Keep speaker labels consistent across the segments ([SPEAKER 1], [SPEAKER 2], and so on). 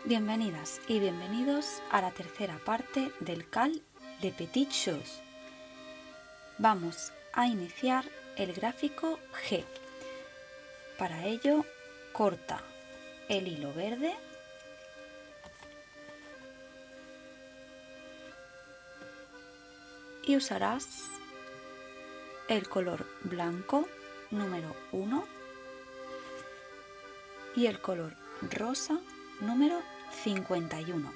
[SPEAKER 1] Bienvenidas y bienvenidos a la tercera parte del CAL Les Petites Choses. Vamos a iniciar el gráfico G. Para ello, corta el hilo verde y usarás el color blanco número 1 y el color rosa número 51.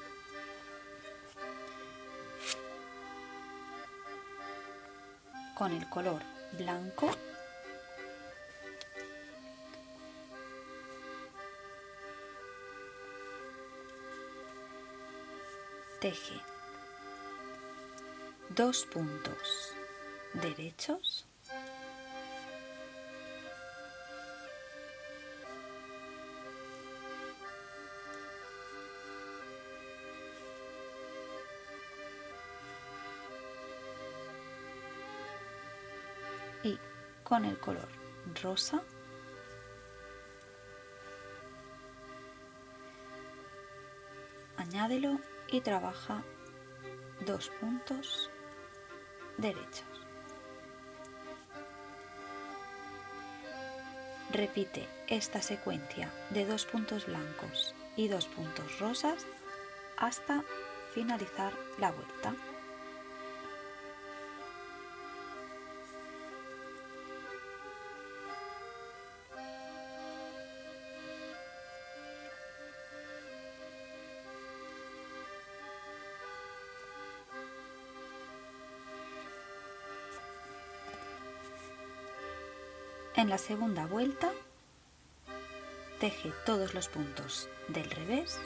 [SPEAKER 1] Con el color blanco teje 2 puntos derechos y con el color rosa añádelo y trabaja 2 puntos derechos. Repite esta secuencia de 2 puntos blancos y 2 puntos rosas hasta finalizar la vuelta. En la segunda vuelta, teje todos los puntos del revés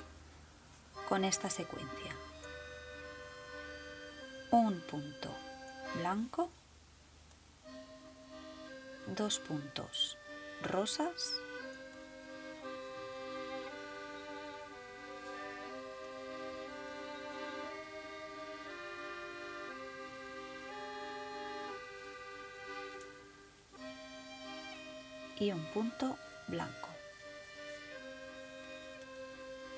[SPEAKER 1] con esta secuencia. Un punto blanco, 2 puntos rosas, y un punto blanco.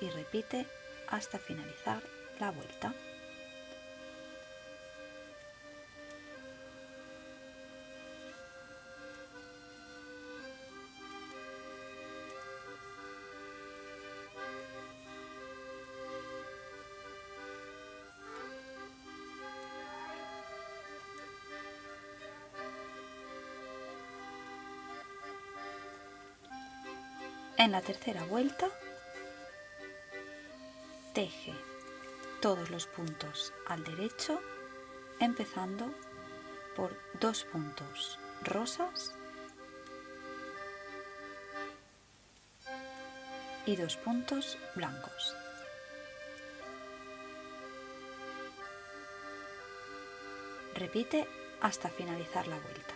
[SPEAKER 1] Y repite hasta finalizar la vuelta. En la tercera vuelta, teje todos los puntos al derecho, empezando por 2 puntos rosas y 2 puntos blancos. Repite hasta finalizar la vuelta.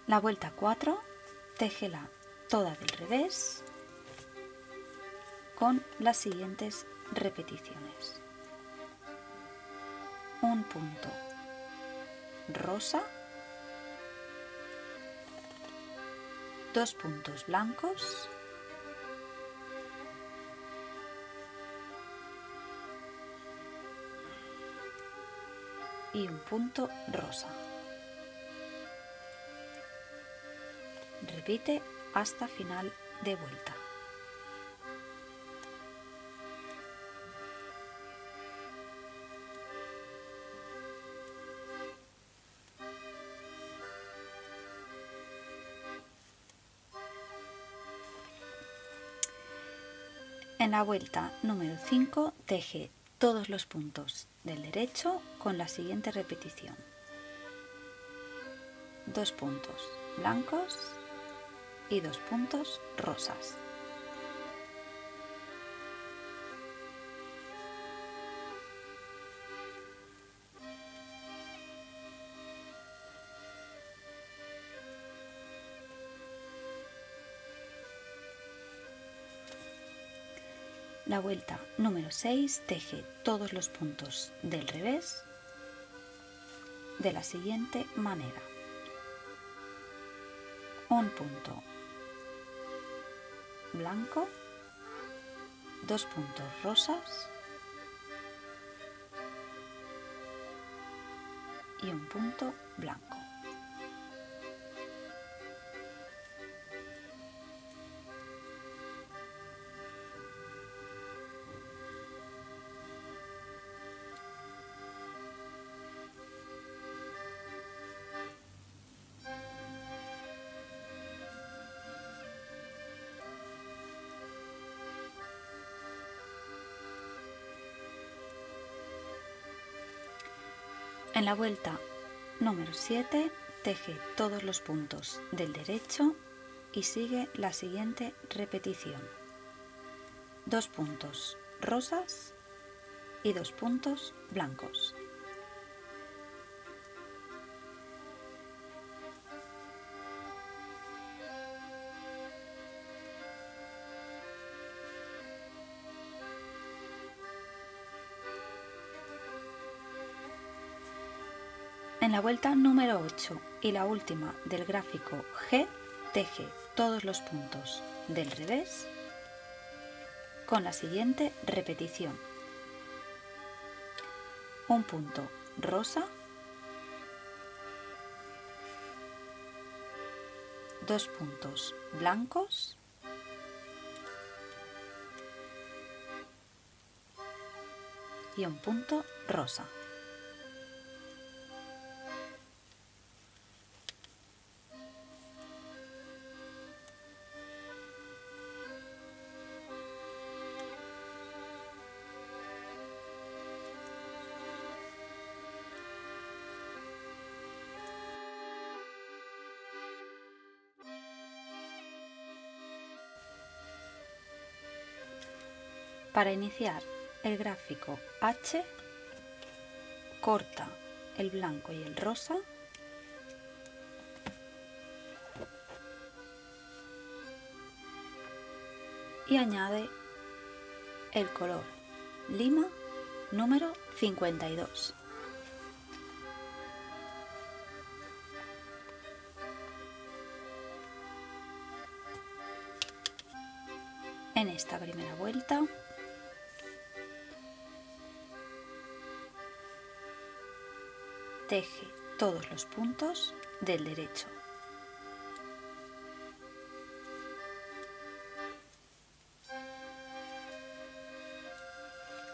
[SPEAKER 1] La vuelta 4, téjela toda del revés con las siguientes repeticiones. Un punto rosa, 2 puntos blancos, y un punto rosa. Repite hasta final de vuelta. En la vuelta número 5, teje todos los puntos del derecho con la siguiente repetición. 2 puntos blancos y 2 puntos rosas. La vuelta número 6, teje todos los puntos del revés de la siguiente manera: un punto blanco, 2 puntos rosas y un punto blanco. En la vuelta número 7, teje todos los puntos del derecho y sigue la siguiente repetición: 2 puntos rosas y 2 puntos blancos. En la vuelta número 8 y la última del gráfico G, teje todos los puntos del revés con la siguiente repetición: un punto rosa, 2 puntos blancos y un punto rosa. Para iniciar el gráfico H, corta el blanco y el rosa y añade el color lima número 52. En esta primera vuelta teje todos los puntos del derecho.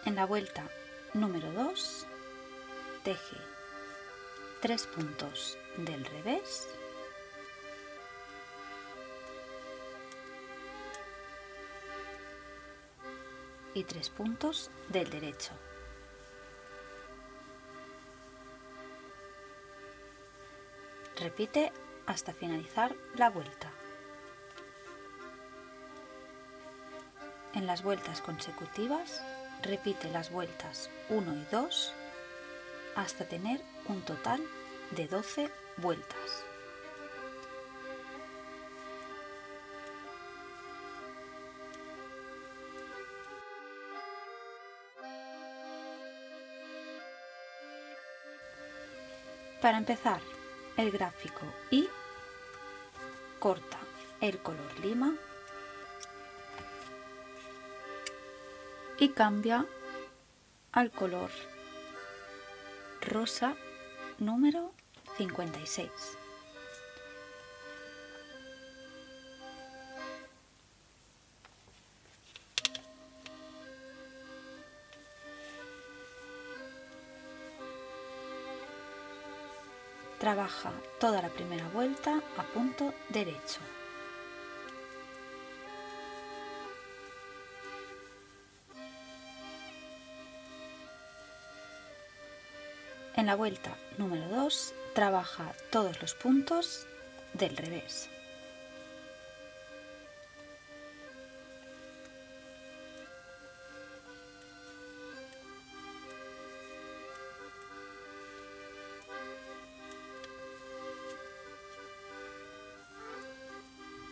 [SPEAKER 1] En la vuelta número 2, teje 3 puntos del revés y 3 puntos del derecho. Repite hasta finalizar la vuelta. En las vueltas consecutivas, repite las vueltas 1 y 2 hasta tener un total de 12 vueltas. Para empezar el gráfico Y, corta el color lima y cambia al color rosa número 56. Trabaja toda la primera vuelta a punto derecho. En la vuelta número 2, trabaja todos los puntos del revés.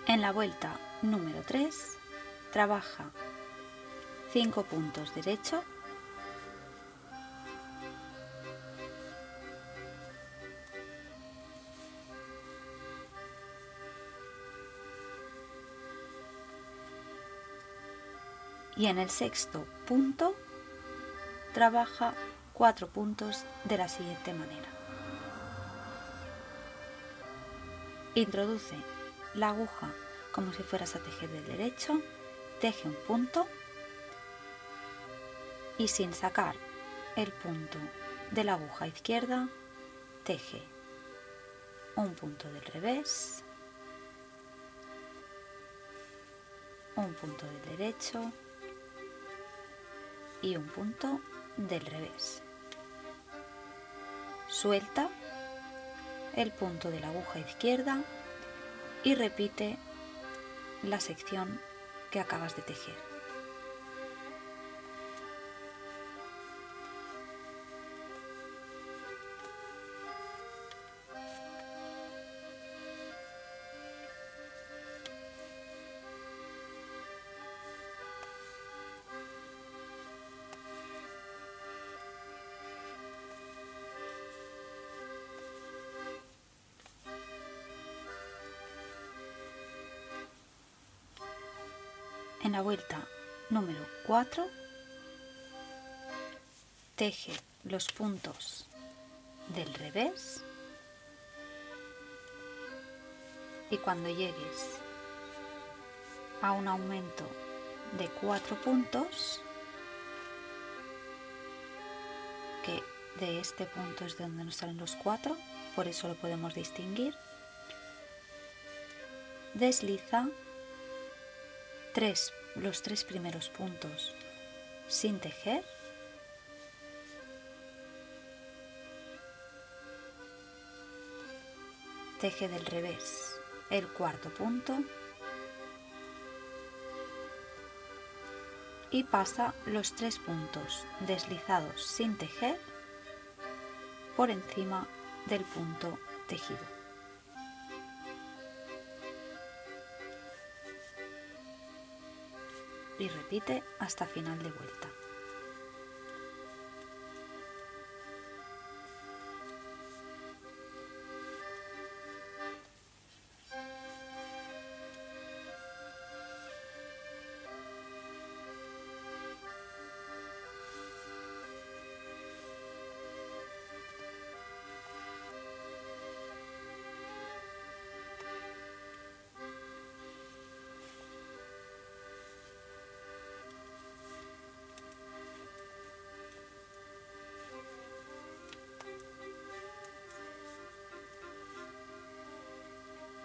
[SPEAKER 1] En la vuelta número 3, trabaja 5 puntos derecho, y en el sexto punto trabaja 4 puntos de la siguiente manera. Introduce la aguja como si fueras a tejer del derecho, teje un punto y sin sacar el punto de la aguja izquierda, teje un punto del revés, un punto del derecho y un punto del revés. Suelta el punto de la aguja izquierda y repite la sección que acabas de tejer. En la vuelta número 4, teje los puntos del revés y cuando llegues a un aumento de 4 puntos, que de este punto es de donde nos salen los 4, por eso lo podemos distinguir, desliza los 3 primeros puntos sin tejer, teje del revés el cuarto punto y pasa los 3 puntos deslizados sin tejer por encima del punto tejido. Y repite hasta final de vuelta.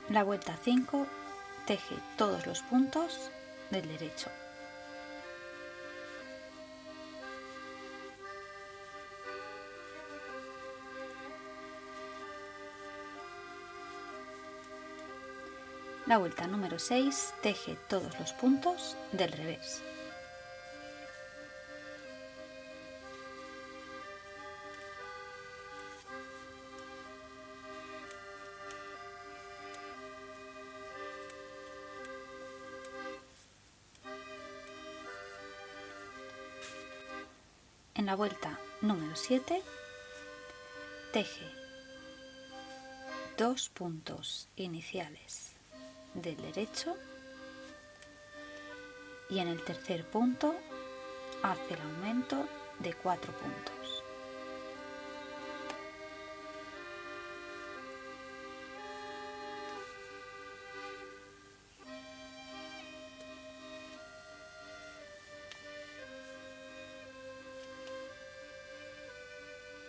[SPEAKER 1] La vuelta 5, teje todos los puntos del derecho. La vuelta número 6, teje todos los puntos del revés. En la vuelta número 7, teje 2 puntos iniciales del derecho y en el tercer punto hace el aumento de 4 puntos.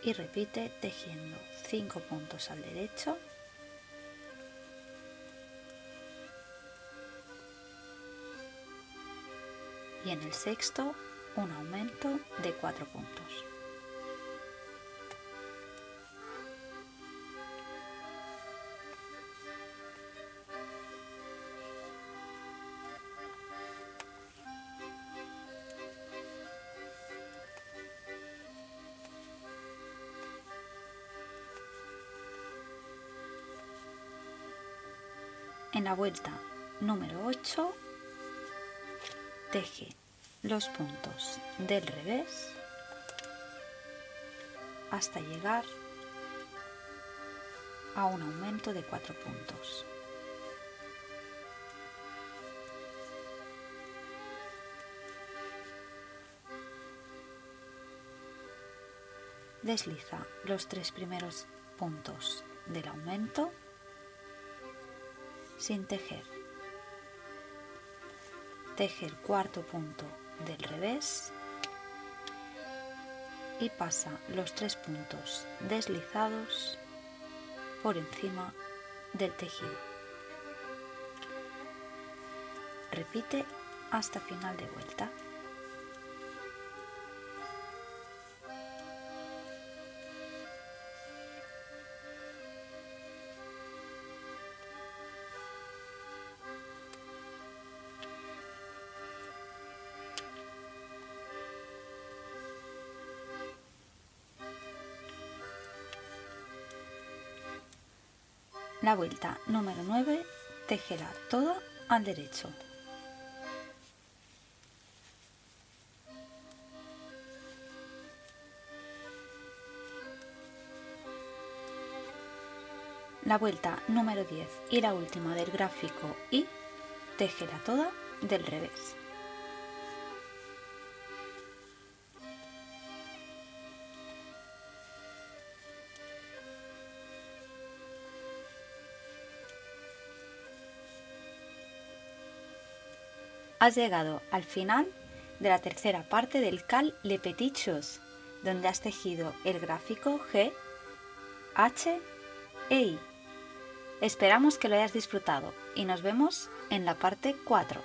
[SPEAKER 1] Y repite tejiendo 5 puntos al derecho y en el sexto un aumento de 4 puntos. En la vuelta número 8, teje los puntos del revés hasta llegar a un aumento de 4 puntos. Desliza los 3 primeros puntos del aumento sin tejer. Teje el cuarto punto del revés y pasa los 3 puntos deslizados por encima del tejido. Repite hasta final de vuelta. La vuelta número 9, téjela toda al derecho. La vuelta número 10 y la última del gráfico Y, téjela toda del revés. Has llegado al final de la tercera parte del Cal Le Petit Chose, donde has tejido el gráfico G, H e I. Esperamos que lo hayas disfrutado y nos vemos en la parte 4.